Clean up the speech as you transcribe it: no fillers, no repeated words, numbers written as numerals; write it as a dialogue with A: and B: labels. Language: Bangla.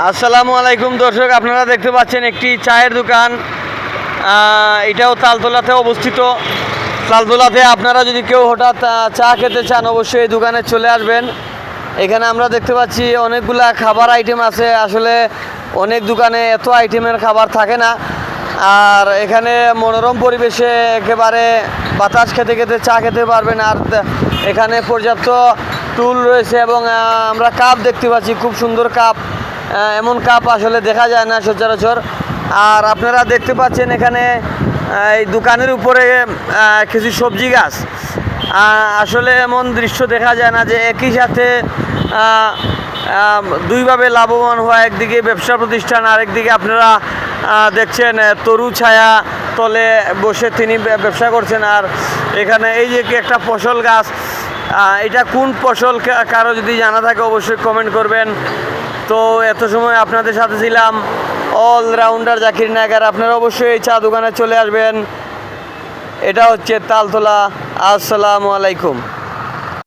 A: আসসালামু আলাইকুম দর্শক, আপনারা দেখতে পাচ্ছেন একটি চায়ের দোকান। এটাও তালতলাতে অবস্থিত। তালতলাতে আপনারা যদি কেউ হঠাৎ চা খেতে চান অবশ্যই এই দোকানে চলে আসবেন। এখানে আমরা দেখতে পাচ্ছি অনেকগুলা খাবার আইটেম আছে। আসলে অনেক দোকানে এত আইটেমের খাবার থাকে না। আর এখানে মনোরম পরিবেশে একেবারে বাতাস খেতে খেতে চা খেতে পারবেন। আর এখানে পর্যাপ্ত টুল রয়েছে এবং আমরা কাপ দেখতে পাচ্ছি, খুব সুন্দর কাপ। এমন কাপ আসলে দেখা যায় না সচরাচর। আর আপনারা দেখতে পাচ্ছেন এখানে এই দোকানের উপরে কিছু সবজি গাছ। আসলে এমন দৃশ্য দেখা যায় না যে একই সাথে দুইভাবে লাভবান হওয়া। একদিকে ব্যবসা প্রতিষ্ঠান, আরেকদিকে আপনারা দেখছেন তরু ছায়া তলে বসে তিনি ব্যবসা করছেন। আর এখানে এই যে কি একটা ফসল গাছ, এটা কোন ফসল কারো যদি জানা থাকে অবশ্যই কমেন্ট করবেন। তো এত সময় আপনাদের সাথে ছিলাম অলরাউন্ডার জাকির নায়ক। আর আপনারা অবশ্যই এই চা দোকানে চলে আসবেন। এটা হচ্ছে তালতলা। আসসালামু আলাইকুম।